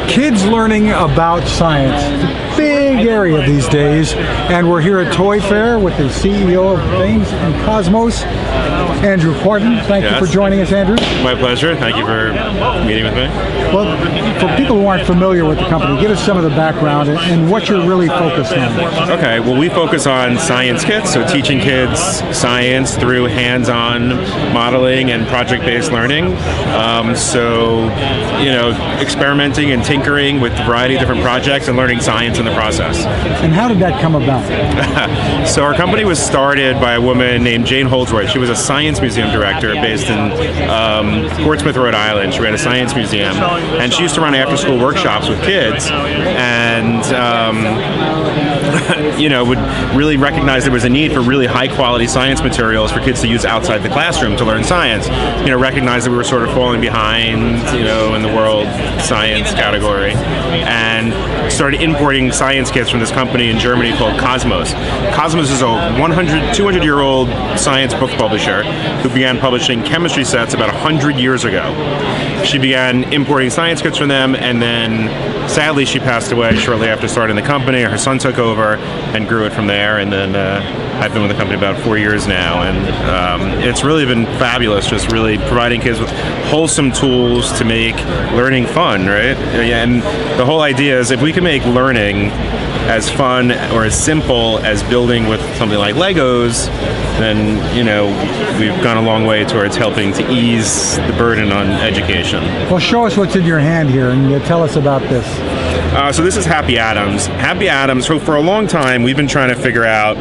Kids learning about science. It's a big area these days, and we're here at Toy Fair with the CEO of Thames Kosmos, Andrew Quartin. Thank you for joining us, Andrew. My pleasure. Thank you for meeting with me. Well, for people who aren't familiar with the company, give us some of the background and what you're really focused on. Okay, well, we focus on science kits, so teaching kids science through hands-on modeling and project-based learning. Experimenting and tinkering with a variety of different projects and learning science in the process. And how did that come about? So our company was started by a woman named Jane Holdsworth. She was a science museum director based in Portsmouth, Rhode Island. She ran a science museum, and she used to run after-school workshops with kids, and would really recognize there was a need for really high-quality science materials for kids to use outside the classroom to learn science. Recognize that we were sort of falling behind, in the world science category, and started importing science kits from this company in Germany called Kosmos. Kosmos is a 200-year-old science book publisher who began publishing chemistry sets about 100 years ago. She began importing science kits from them, and then sadly she passed away shortly after starting the company. Her son took over and grew it from there, and then I've been with the company about 4 years now, and it's really been fabulous, just really providing kids with wholesome tools to make learning fun, right? And the whole idea is if we can make learning as fun or as simple as building with something like Legos, then we've gone a long way towards helping to ease the burden on education. Well, show us what's in your hand here and tell us about this. So this is Happy Atoms. Happy Atoms, so for a long time we've been trying to figure out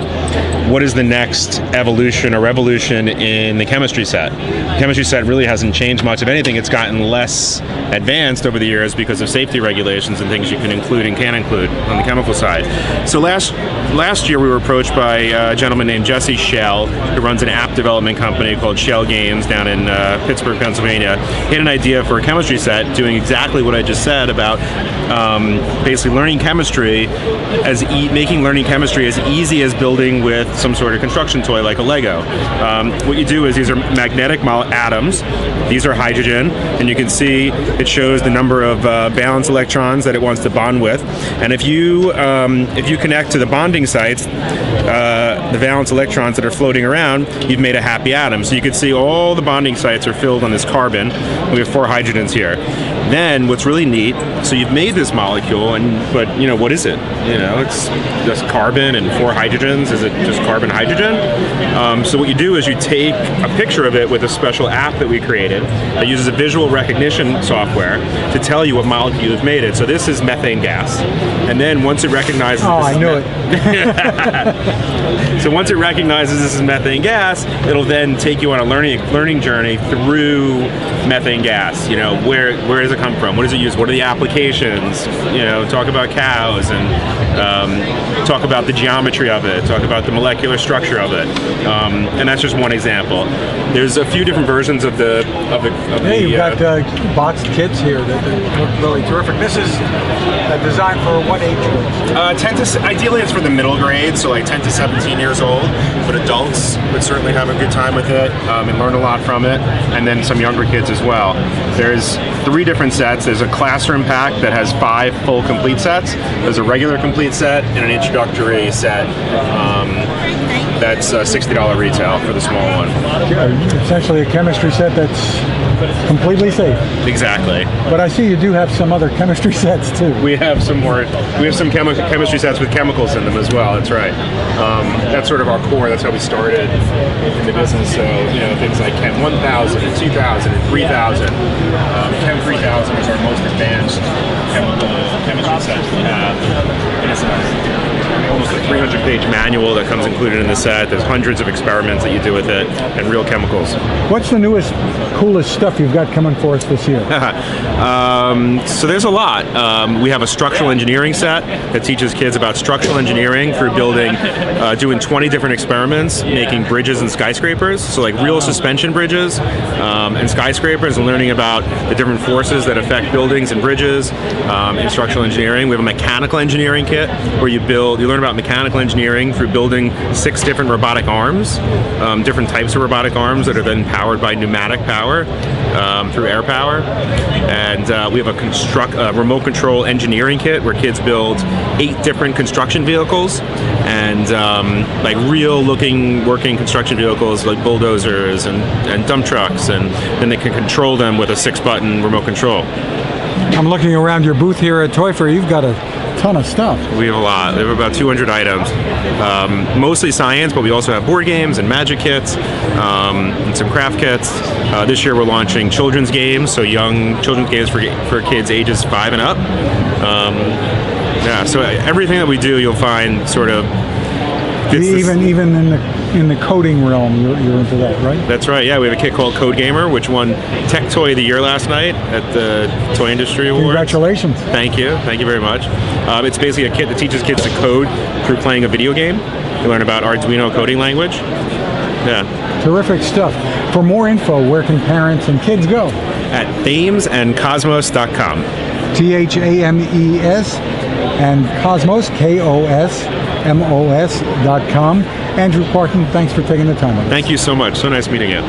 what is the next evolution or revolution in the chemistry set. The chemistry set really hasn't changed much. If anything, it's gotten less advanced over the years because of safety regulations and things you can include and can't include on the chemical side. So last year we were approached by a gentleman named Jesse Shell, who runs an app development company called Shell Games down in Pittsburgh, Pennsylvania. He had an idea for a chemistry set doing exactly what I just said about basically learning chemistry, making learning chemistry as easy as building with some sort of construction toy like a Lego. What you do is these are magnetic atoms. These are hydrogen, and you can see it shows the number of valence electrons that it wants to bond with. And if you connect to the bonding sites, the valence electrons that are floating around, you've made a happy atom. So you can see all the bonding sites are filled on this carbon. We have 4 hydrogens here. Then what's really neat, so you've made this molecule, but what is it? It's just carbon and 4 hydrogens. Is it just carbon hydrogen? So what you do is you take a picture of it with a special app that we created that uses a visual recognition software to tell you what molecule you've made it. So this is methane gas. And then once it recognizes I knew it. So once it recognizes this is methane gas, it'll then take you on a learning journey through methane gas. Where does it come from? What does it use? What are the applications? Talk about cows and talk about the geometry of it. Talk about the molecular structure of it. And that's just one example. There's a few different versions of the. You've got boxed kits here that look really terrific. This is designed for what age groups? Ideally, it's for the middle grade, so like 10 to 17 years old. But adults would certainly have a good time with it and learn a lot from it. And then some younger kids as well. There's 3 different sets. There's a classroom pack that has 5 full complete sets. There's a regular complete set and an introductory set. That's $60 retail for the small one. Essentially a chemistry set that's completely safe. Exactly. But I see you do have some other chemistry sets too. We have some more. We have some chemistry sets with chemicals in them as well. That's right. That's sort of our core. That's how we started in the business. So things like Chem 1000 and 2000 and 3000. Chem 3000 is our most advanced chemistry set we have. And it's almost a 300-page manual that comes included in the set. There's hundreds of experiments that you do with it and real chemicals. What's the newest, coolest stuff you've got coming for us this year? So there's a lot. We have a structural engineering set that teaches kids about structural engineering through doing 20 different experiments, making bridges and skyscrapers. So like real suspension bridges and skyscrapers, and learning about the different forces that affect buildings and bridges in structural engineering. We have a mechanical engineering kit where you learn about mechanical engineering through building 6 different different robotic arms, different types of robotic arms that are then powered by pneumatic power through air power. And we have a remote control engineering kit where kids build 8 different construction vehicles, and like real looking working construction vehicles like bulldozers and dump trucks, and then they can control them with a 6-button remote control. I'm looking around your booth here at Toy Fair. You've got a ton of stuff. We have a lot. We have about 200 items, mostly science, but we also have board games and magic kits and some craft kits. This year we're launching children's games, so young children's games for kids ages 5 and up. Yeah, so everything that we do, you'll find sort of even in the coding realm, you're into that, right? That's right. Yeah, we have a kit called Code Gamer, which won Tech Toy of the Year last night at the Toy Industry Awards. Congratulations! Thank you very much. It's basically a kit that teaches kids to code through playing a video game. You learn about Arduino coding language. Yeah. Terrific stuff. For more info, where can parents and kids go? At thamesandkosmos.com. THAMES and Kosmos, KOSMOS.com. Andrew Quartin, thanks for taking the time. Thank you so much. So nice meeting you.